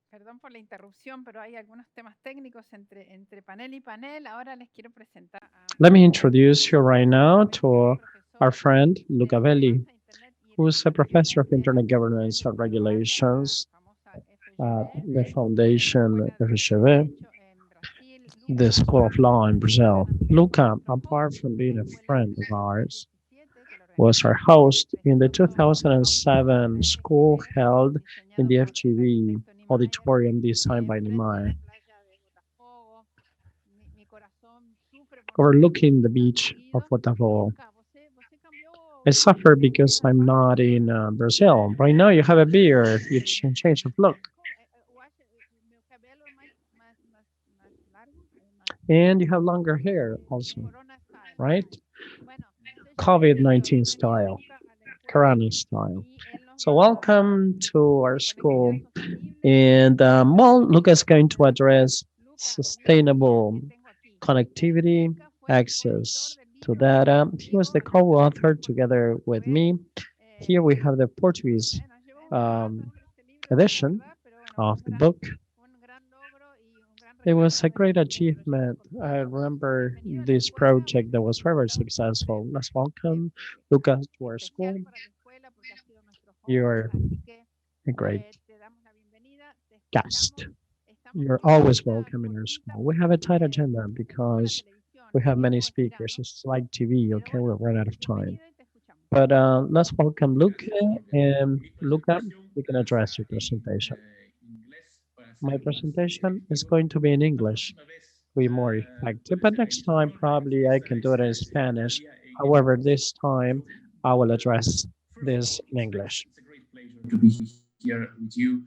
Perdón por la interrupción, pero hay algunos temas técnicos entre panel y panel. Ahora les quiero presentar Let me introduce you right now to our friend Luca Belli, who's a professor of internet governance and regulations at the Foundation FHV, the School of Law in Brazil. Luca, apart from being a friend of ours, was our host in the 2007 school held in the FGV auditorium designed by Nimai, overlooking the beach of Botafogo. I suffer because I'm not in Brazil. Right now, you have a beard, you change of look, and you have longer hair also, right? COVID-19 style, Corona style. So, welcome to our school. And well, Luca's going to address sustainable connectivity, access to data. He was the co-author together with me. Here we have the Portuguese um, edition of the book. It was a great achievement. I remember this project that was very, very successful. Let's welcome Lucas to our school. You're a great guest. You're always welcome in our school. We have a tight agenda because we have many speakers. It's like TV, okay? We'll run out of time. But let's welcome Luca. And Luca, you can address your presentation. My presentation is going to be in English, be more effective. But next time, probably I can do it in Spanish. However, this time I will address this in English. To be here with you.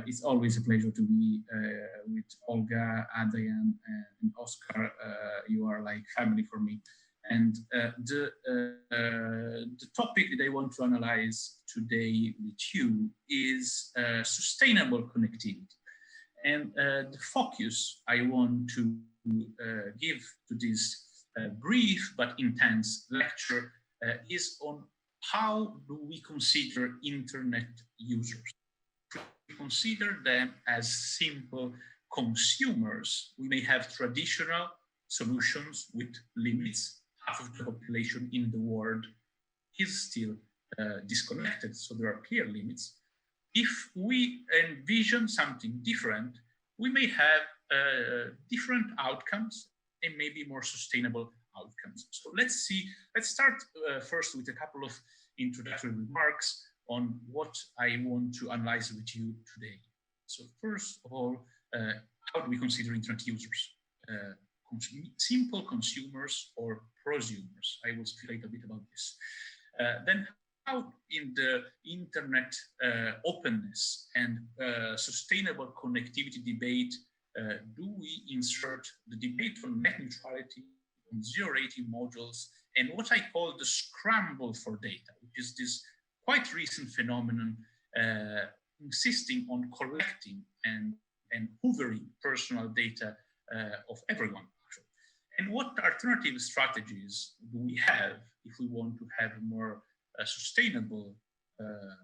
It's always a pleasure to be with Olga, Adrian, and Oscar. You are like family for me. And the topic that I want to analyze today with you is sustainable connectivity. And the focus I want to give to this brief but intense lecture is on how do we consider internet users? We consider them as simple consumers. We may have traditional solutions with limits. Half of the population in the world is still disconnected, so there are clear limits. If we envision something different, we may have different outcomes and maybe more sustainable outcomes. So let's start first with a couple of introductory remarks on what I want to analyze with you today. So first of all, how do we consider internet users? Simple consumers or prosumers? I will speak a bit about this. Then how in the internet openness and sustainable connectivity debate do we insert the debate on net neutrality, on zero rating modules, and what I call the scramble for data, which is this quite recent phenomenon insisting on collecting and hoovering personal data of everyone. And what alternative strategies do we have if we want to have a more sustainable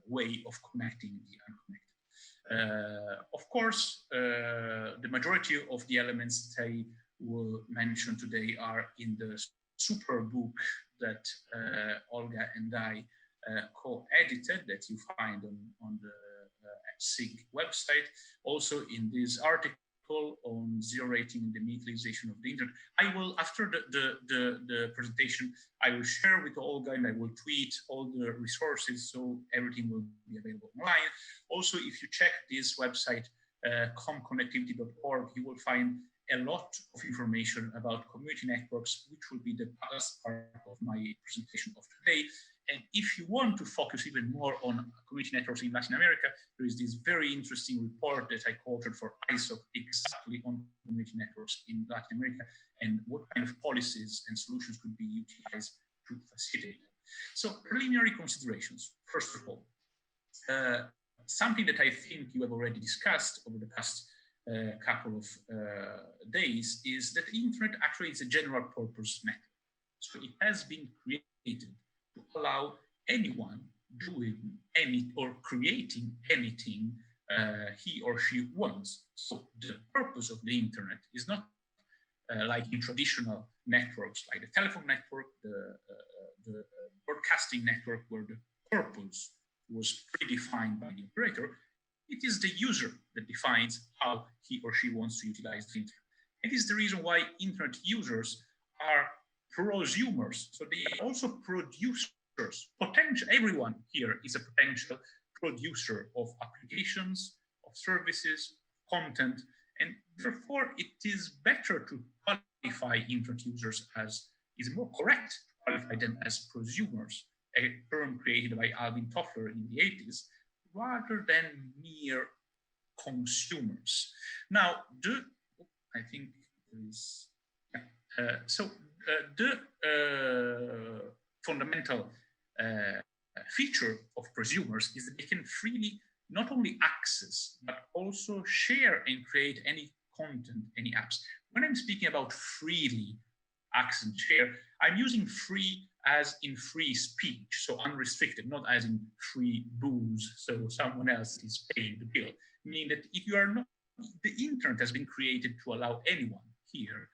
way of connecting the unconnected? Of course, the majority of the elements that I will mention today are in the super book that Olga and I co-edited that you find on the SIG website. Also in this article on zero rating and the militarization of the internet. I will, after the presentation, I will share with Olga and I will tweet all the resources so everything will be available online. Also, if you check this website, comconnectivity.org, you will find a lot of information about community networks, which will be the last part of my presentation of today. And if you want to focus even more on community networks in Latin America, there is this very interesting report that I co-authored for ISOC exactly on community networks in Latin America and what kind of policies and solutions could be utilized to facilitate them. So preliminary considerations, first of all, something that I think you have already discussed over the past couple of days is that the internet actually is a general purpose network. So it has been created to allow anyone doing any or creating anything he or she wants. So the purpose of the internet is not like in traditional networks, like the telephone network, the broadcasting network, where the purpose was predefined by the operator. It is the user that defines how he or she wants to utilize the internet. And this is the reason why internet users are prosumers. So they are also producers. Potential, everyone here is a potential producer of applications, of services, content, and therefore it is better to qualify internet users as, is more correct to qualify them as prosumers, a term created by Alvin Toffler in the 80s, rather than mere consumers. Now, I think there is, the fundamental feature of prosumers is that they can freely not only access, but also share and create any content, any apps. When I'm speaking about freely access and share, I'm using free as in free speech, so unrestricted, not as in free booze, so someone else is paying the bill. Meaning that if you are not, the internet has been created to allow anyone here,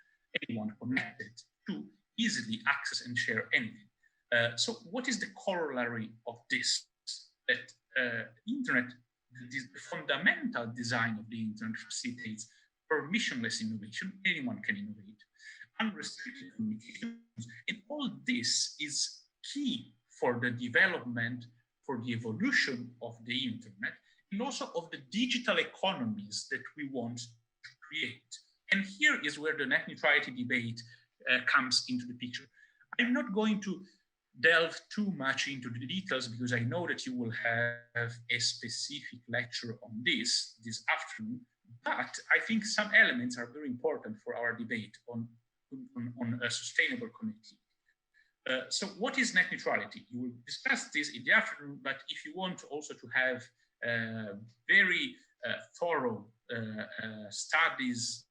anyone connected, to easily access and share anything. So what is the corollary of this? That internet, the fundamental design of the internet facilitates permissionless innovation. Anyone can innovate, unrestricted communications, and all this is key for the development, for the evolution of the internet, and also of the digital economies that we want to create. And here is where the net neutrality debate comes into the picture. I'm not going to delve too much into the details because I know that you will have a specific lecture on this afternoon, but I think some elements are very important for our debate on a sustainable connectivity. So what is net neutrality? You will discuss this in the afternoon, but if you want also to have very thorough studies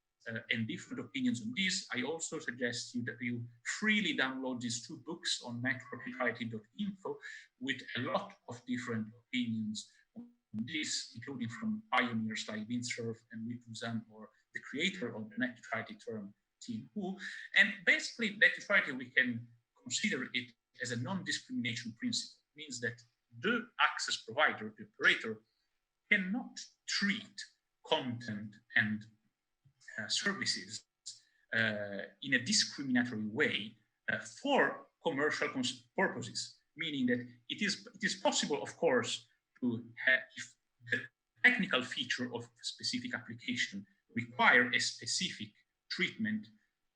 and different opinions on this, I also suggest you that you freely download these two books on network-neutrality.info with a lot of different opinions on this, including from pioneers like Windsurf and Wipuzan, or the creator of the net neutrality term, Tim Hu. And basically, net neutrality, we can consider it as a non-discrimination principle. It means that the access provider, the operator, cannot treat content and services in a discriminatory way for commercial purposes, meaning that it is possible, of course, to have, if the technical feature of a specific application require a specific treatment,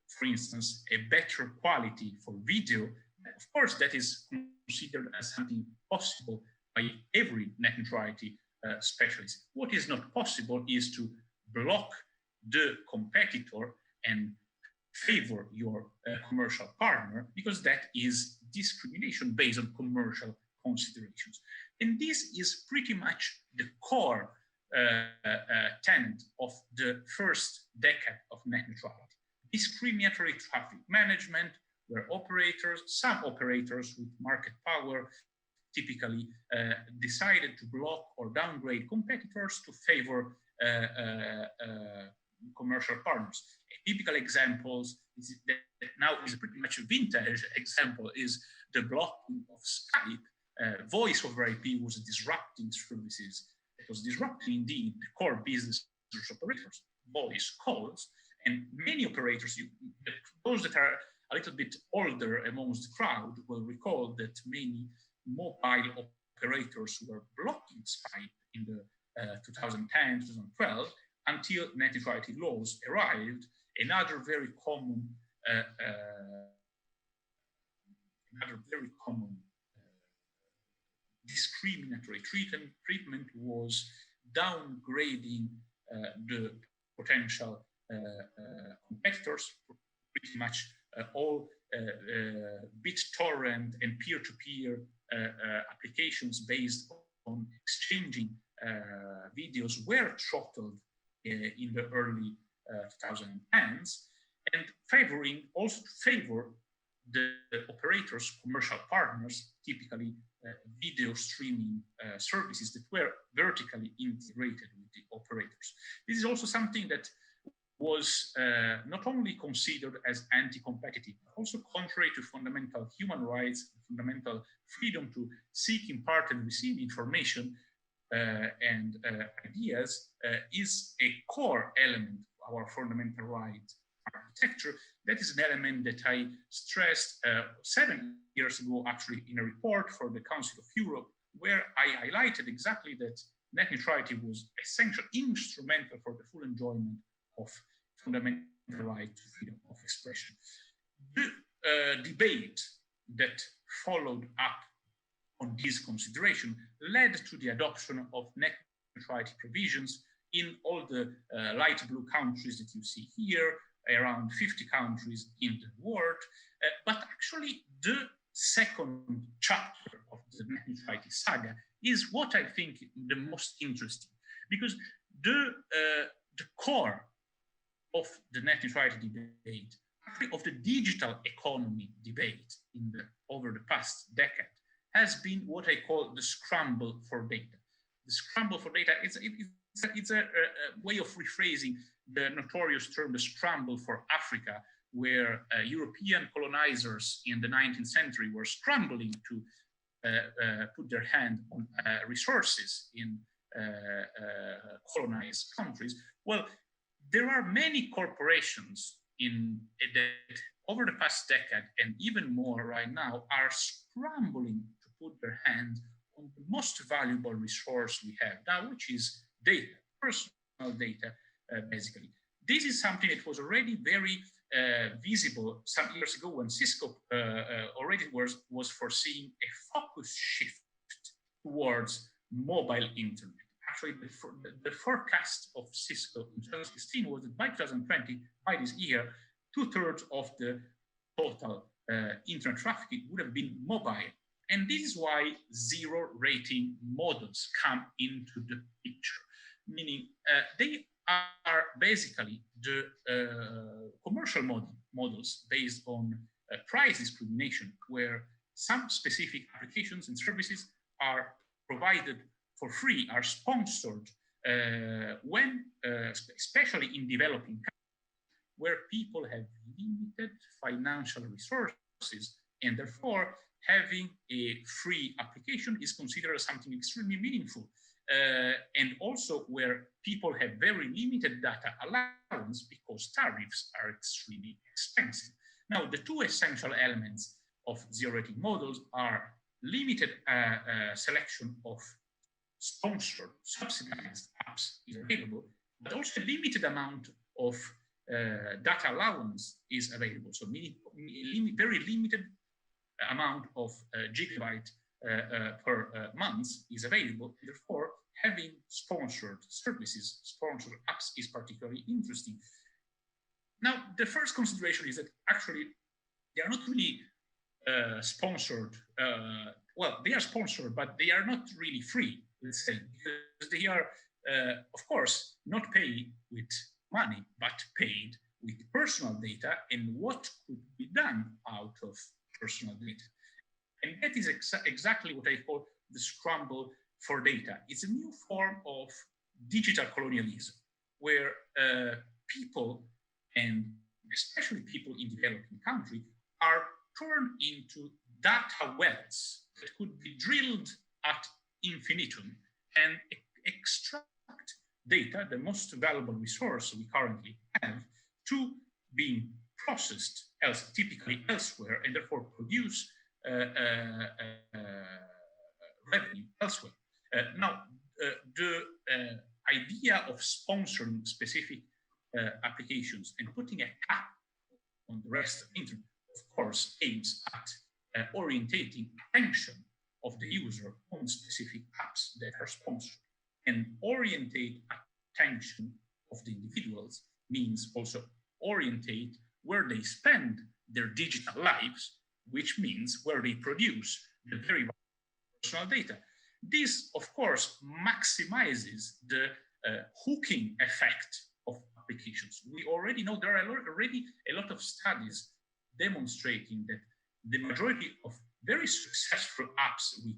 for instance, a better quality for video, of course, that is considered as something possible by every net neutrality specialist. What is not possible is to block the competitor and favor your commercial partner, because that is discrimination based on commercial considerations. And this is pretty much the core tenet of the first decade of net neutrality. Discriminatory traffic management, where operators, some operators with market power, typically decided to block or downgrade competitors to favor commercial partners. A typical example is that now is pretty much a vintage example is the blocking of Skype. Voice over IP was disrupting services. It was disrupting indeed the core business of operators, voice calls, and many operators, those that are a little bit older amongst the crowd will recall that many mobile operators were blocking Skype in the 2010, 2012, until net neutrality laws arrived. Another very common discriminatory treatment was downgrading the potential competitors. Pretty much all BitTorrent and peer-to-peer applications based on exchanging videos were throttled in the early 2010s, and also favor the operators, commercial partners, typically video streaming services that were vertically integrated with the operators. This is also something that was not only considered as anti-competitive, but also contrary to fundamental human rights, fundamental freedom to seek, impart, and receive information and ideas, is a core element of our fundamental rights architecture. That is an element that I stressed 7 years ago, actually, in a report for the Council of Europe, where I highlighted exactly that net neutrality was essential, instrumental for the full enjoyment of fundamental right to freedom of expression. The debate that followed up on this consideration led to the adoption of net neutrality provisions in all the light blue countries that you see here, around 50 countries in the world. But actually, the second chapter of the net neutrality saga is what I think the most interesting, because the core of the net neutrality debate, actually of the digital economy debate over the past decade, has been what I call the scramble for data. The scramble for data, it's a way of rephrasing the notorious term, the scramble for Africa, where European colonizers in the 19th century were scrambling to put their hand on resources in colonized countries. Well, there are many corporations that over the past decade, and even more right now, are scrambling to put their hand on the most valuable resource we have now, which is data, personal data, basically. This is something that was already very visible some years ago when Cisco already was foreseeing a focus shift towards mobile internet. Actually, the forecast of Cisco in 2016 was that by 2020, by this year, 2/3 of the total internet traffic would have been mobile. And this is why zero rating models come into the picture, meaning they are basically the commercial models based on price discrimination, where some specific applications and services are provided for free, are sponsored when, especially in developing countries, where people have limited financial resources, and therefore having a free application is considered as something extremely meaningful. And also where people have very limited data allowance because tariffs are extremely expensive. Now, the two essential elements of zero rating models are limited selection of sponsored, subsidized apps is available, but also a limited amount of data allowance is available. So very limited amount of gigabyte per month is available. Therefore, having sponsored services, sponsored apps is particularly interesting. Now, the first consideration is that actually they are not really sponsored. Well, they are sponsored, but they are not really free, let's say, because they are, of course, not paid with money, but paid with personal data and what could be done out of personal data. And that is exactly what I call the scramble for data. It's a new form of digital colonialism, where people, and especially people in developing countries, are turned into data wells that could be drilled at infinitum and extract data, the most valuable resource we currently have, to being processed typically elsewhere, and therefore produce revenue elsewhere. Now, the idea of sponsoring specific applications and putting a cap on the rest of the internet, of course, aims at orientating attention of the user on specific apps that are sponsored. And orientate attention of the individuals means also orientate where they spend their digital lives, which means where they produce the very personal data. This, of course, maximizes the hooking effect of applications. We already know there are already a lot of studies demonstrating that the majority of very successful apps we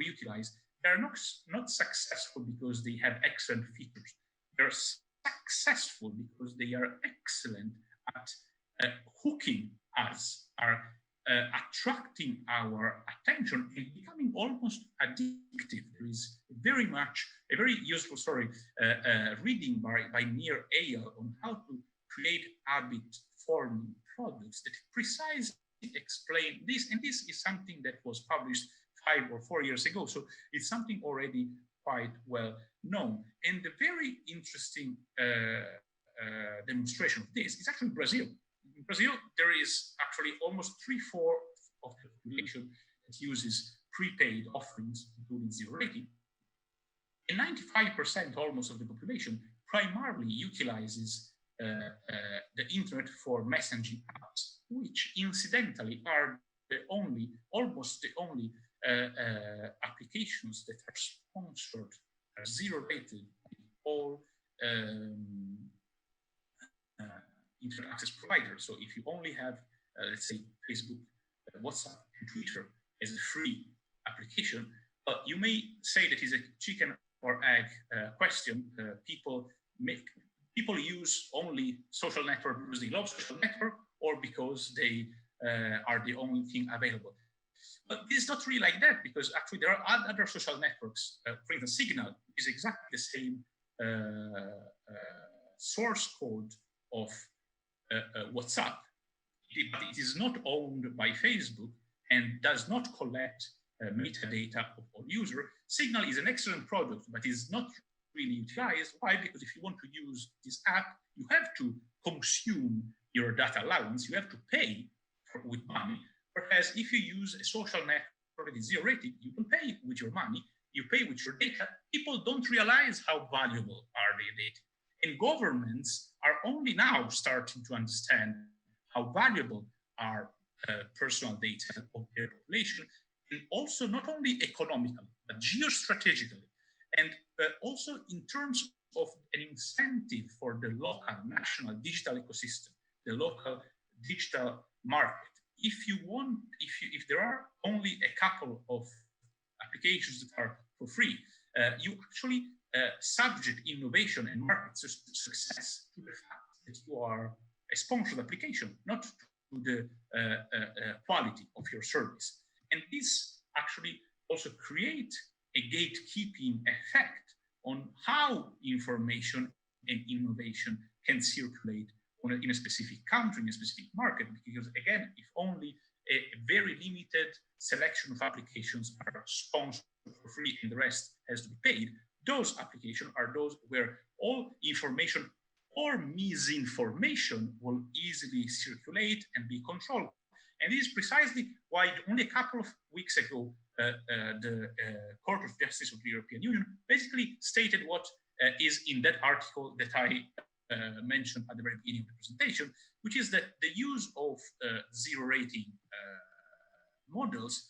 utilize, they're not successful because they have excellent features. They're successful because they are excellent at hooking us, are attracting our attention and becoming almost addictive. There is a very useful story reading by Nir Eyal on how to create habit-forming products that precisely explain this. And this is something that was published 5 or 4 years ago. So it's something already quite well known. And the very interesting demonstration of this is actually Brazil. In Brazil, there is actually almost 3/4 of the population that uses prepaid offerings, including zero rating. And 95% almost of the population primarily utilizes the internet for messaging apps, which incidentally are almost the only applications that are sponsored, are zero rated by all internet access providers. So if you only have, let's say, Facebook, WhatsApp, and Twitter as a free application, you may say that is a chicken or egg question. People use only social network because they love social network or because they are the only thing available. But it's not really like that, because actually there are other social networks. For instance, Signal is exactly the same source code of WhatsApp, but it is not owned by Facebook and does not collect metadata of all user. Signal is an excellent product, but is not really utilized. Why? Because if you want to use this app, you have to consume your data allowance, you have to pay with money. Whereas if you use a social network that is zero rated, you don't pay with your money, you pay with your data. People don't realize how valuable are their data. And governments are only now starting to understand how valuable are personal data of their population, and also not only economically, but geostrategically, and also in terms of an incentive for the local, national digital ecosystem, the local digital market. If there are only a couple of applications that are for free, you actually subject innovation and market success to the fact that you are a sponsored application, not to the quality of your service. And this actually also creates a gatekeeping effect on how information and innovation can circulate in a specific country, in a specific market, because again, if only a very limited selection of applications are sponsored for free and the rest has to be paid, those applications are those where all information or misinformation will easily circulate and be controlled. And this is precisely why only a couple of weeks ago, the Court of Justice of the European Union basically stated what is in that article that I mentioned at the very beginning of the presentation, which is that the use of zero rating models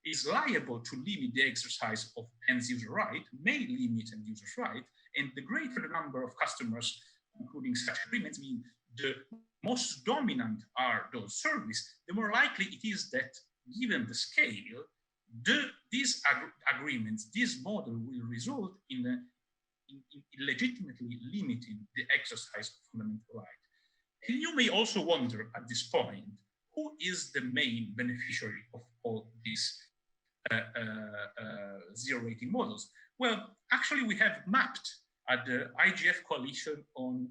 is liable to limit the exercise of end user right, may limit end user's right, and the greater the number of customers, including such agreements, mean the most dominant are those services, the more likely it is that, given the scale, these agreements, this model will result in legitimately limiting the exercise of fundamental right. And you may also wonder at this point, who is the main beneficiary of all these zero rating models? Well, actually we have mapped at the IGF coalition on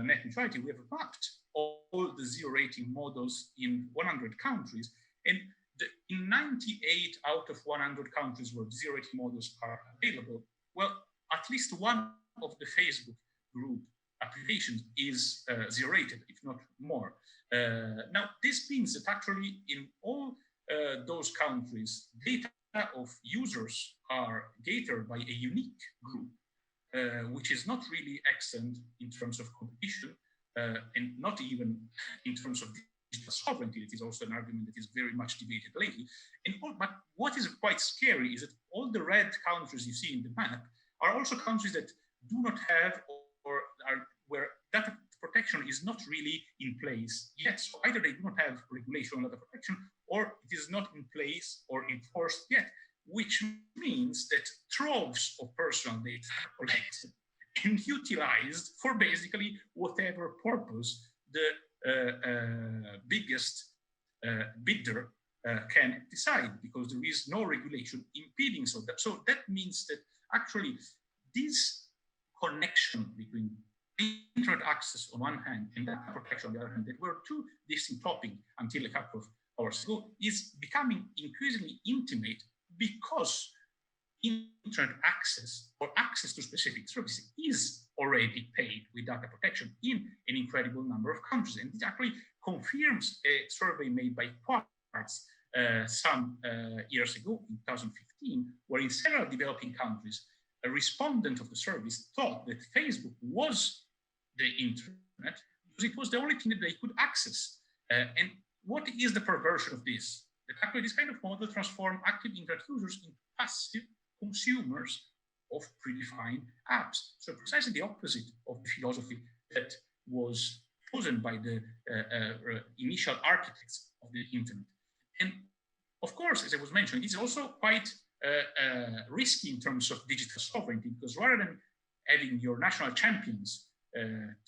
net neutrality, we have mapped all the zero rating models in 100 countries. And in 98 out of 100 countries where zero rating models are available, well, at least one of the Facebook group applications is zero rated, if not more. Now, this means that actually in all those countries, data of users are gathered by a unique group, which is not really excellent in terms of competition, and not even in terms of digital sovereignty. It is also an argument that is very much debated lately. But what is quite scary is that all the red countries you see in the map are also countries that do not have or are where data protection is not really in place yet. So either they do not have regulation on data protection, or it is not in place or enforced yet, which means that troves of personal data are collected and utilized for basically whatever purpose the biggest bidder can decide, because there is no regulation impeding so that. So that means that actually this connection between internet access on one hand and data protection on the other hand, that were two distinct topics until a couple of hours ago, is becoming increasingly intimate, because internet access or access to specific services is already paid with data protection in an incredible number of countries. And it actually confirms a survey made by Quartz some years ago, in 2015, where in several developing countries, a respondent of the service thought that Facebook was the internet because it was the only thing that they could access. And what is the perversion of this? That actually this kind of model transforms active internet users into passive consumers of predefined apps. So precisely the opposite of the philosophy that was chosen by the initial architects of the internet. And of course, as I was mentioning, it's also quite risky in terms of digital sovereignty, because rather than having your national champions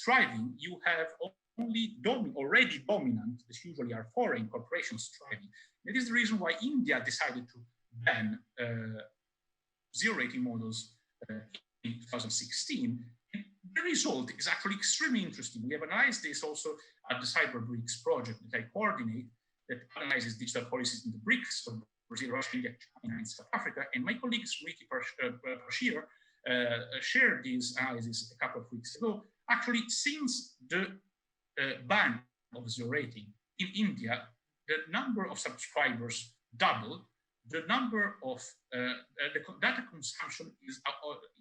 thriving, you have only already dominant, that usually are foreign corporations thriving. That is the reason why India decided to ban zero rating models in 2016. And the result is actually extremely interesting. We have analyzed this also at the Cyber BRICS project that I coordinate, that analyzes digital policies in the BRICS, so Brazil, Russia, India, China, and South Africa. And my colleague Smriti Parshir shared this analysis a couple of weeks ago. Actually, since the ban of zero rating in India, the number of subscribers doubled, the number of the data consumption is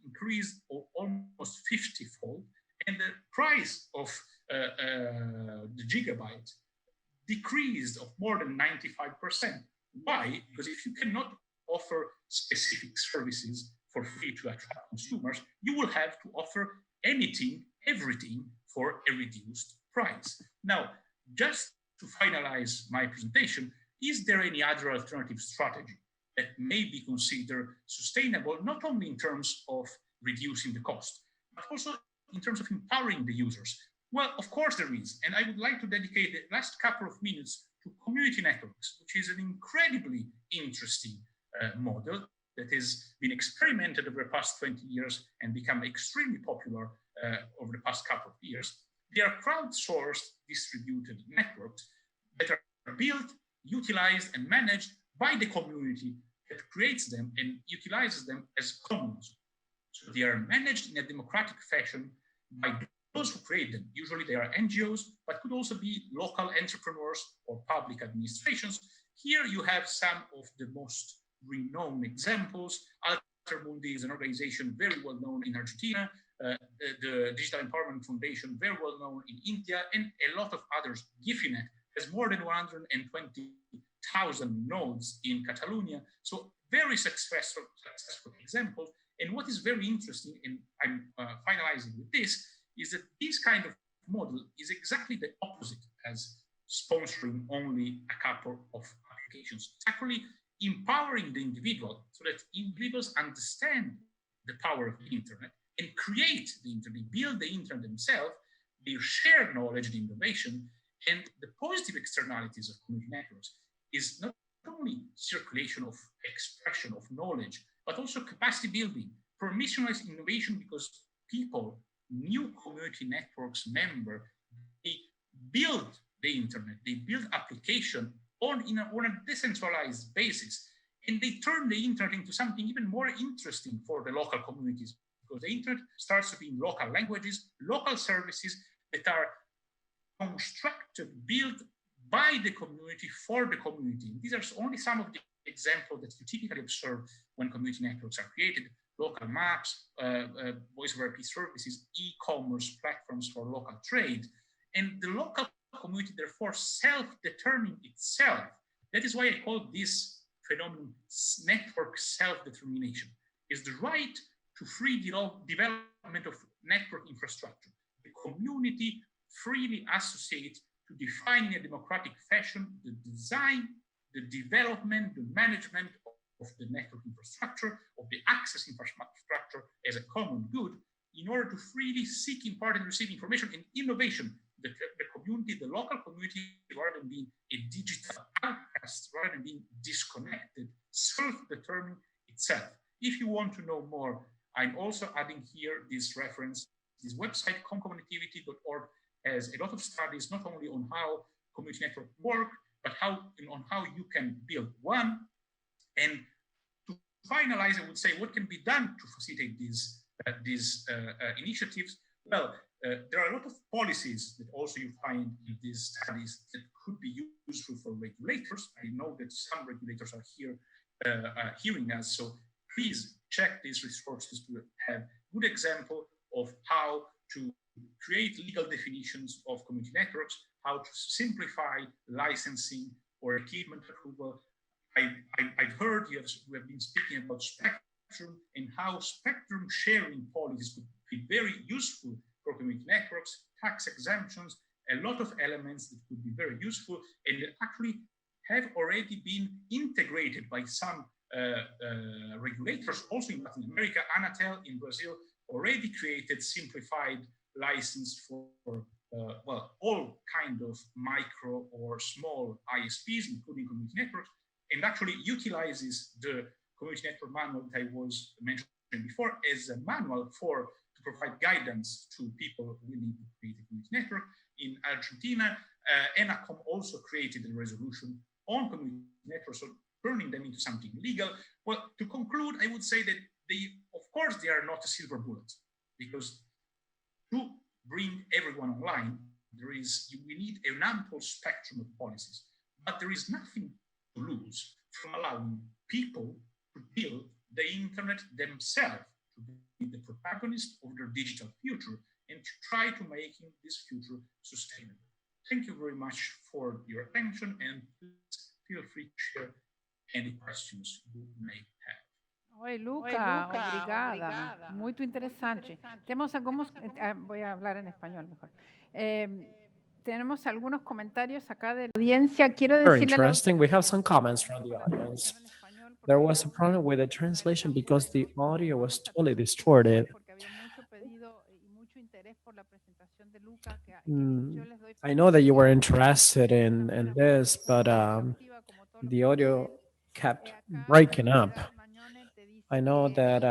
increased almost 50-fold, and the price of the gigabyte decreased of more than 95%. Why? Because if you cannot offer specific services for free to attract consumers, you will have to offer anything, everything for a reduced price. Now, just to finalize my presentation, is there any other alternative strategy that may be considered sustainable, not only in terms of reducing the cost, but also in terms of empowering the users? Well, of course there is. And I would like to dedicate the last couple of minutes to community networks, which is an incredibly interesting model that has been experimented over the past 20 years and become extremely popular over the past couple of years. They are crowdsourced distributed networks that are built, utilized, and managed by the community that creates them and utilizes them as commons. So they are managed in a democratic fashion by those who create them. Usually they are NGOs, but could also be local entrepreneurs or public administrations. Here you have some of the most renowned examples. Altermundi is an organization very well known in Argentina, the Digital Empowerment Foundation, very well known in India, and a lot of others. Gifinet has more than 120,000 nodes in Catalonia. So very successful examples. And what is very interesting, and I'm finalizing with this, is that this kind of model is exactly the opposite as sponsoring only a couple of applications. It's actually empowering the individual so that individuals understand the power of the internet and create the internet, build the internet themselves, they share knowledge and innovation, and the positive externalities of community networks is not only circulation of expression of knowledge, but also capacity building, permissionless innovation, because people, new community networks member, they build the internet, they build application on a decentralized basis, and they turn the internet into something even more interesting for the local communities, because the internet starts to be in local languages, local services that are constructed, built by the community for the community. These are only some of the examples that you typically observe when community networks are created: local maps, voice over IP services, e-commerce platforms for local trade. And the local community, therefore, self-determines itself. That is why I call this phenomenon network self-determination. Is the right to free development of network infrastructure. The community freely associate to define in a democratic fashion the design, the development, the management of the network infrastructure, of the access infrastructure as a common good, in order to freely seek, impart, and receive information and innovation. The community, the local community, rather than being a digital outcast, rather than being disconnected, self-determining itself. If you want to know more, I'm also adding here this reference. This website, comcommunitivity.org, has a lot of studies, not only on how community networks work, but on how you can build one. And to finalize, I would say, what can be done to facilitate these initiatives? Well, there are a lot of policies that also you find in these studies that could be useful for regulators. I know that some regulators are here hearing us, so please check these resources to have good example of how to create legal definitions of community networks, how to simplify licensing or equipment approval. I've heard we have been speaking about spectrum and how spectrum sharing policies could be very useful for community networks, tax exemptions, a lot of elements that could be very useful and that actually have already been integrated by some regulators, also in Latin America. Anatel in Brazil already created simplified license for all kind of micro or small ISPs, including community networks, and actually utilizes the community network manual that I was mentioning before as a manual to provide guidance to people willing to create a community network. In Argentina, ENACOM also created a resolution on community networks, so turning them into something legal. Well, to conclude, I would say that of course, they are not a silver bullet, because to bring everyone online, we need an ample spectrum of policies, but there is nothing to lose from allowing people to build the internet themselves, to be the protagonist of their digital future and to try to making this future sustainable. Thank you very much for your attention, and please feel free to share any questions you may have. Oi, Luca, obrigada. Muito interessante. Temos algunos, voy a hablar en español mejor. Tenemos algunos comentarios acá de la audiencia. Quiero Very decirle interesting. We have some comments from the audience. There was a problem with the translation because the audio was totally distorted. I know that you were interested in this, but the audio kept breaking up. I know that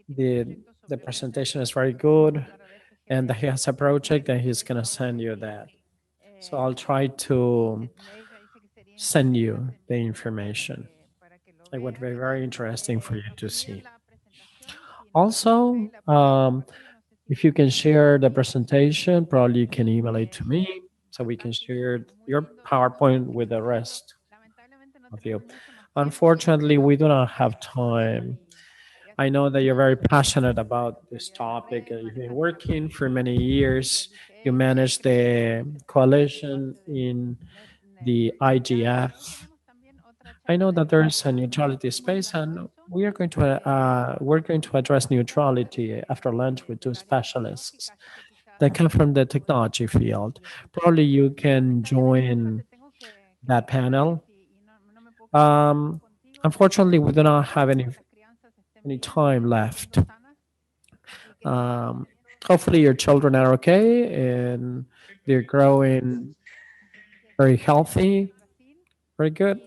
the presentation is very good and that he has a project and he's going to send you that. So I'll try to send you the information. It would be very interesting for you to see. Also, if you can share the presentation, probably you can email it to me so we can share your PowerPoint with the rest of you. Unfortunately, we do not have time. I know that you're very passionate about this topic. You've been working for many years. You manage the coalition in the IGF. I know that there's a neutrality space, and we're going to address neutrality after lunch with two specialists that come from the technology field. Probably you can join that panel. Unfortunately, we do not have any time left. Hopefully, your children are okay and they're growing very healthy, very good.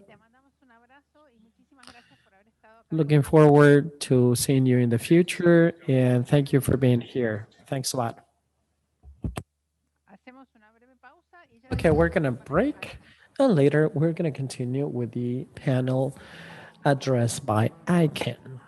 Looking forward to seeing you in the future, and thank you for being here. Thanks a lot. Okay, we're going to break, and later we're going to continue with the panel addressed by ICANN.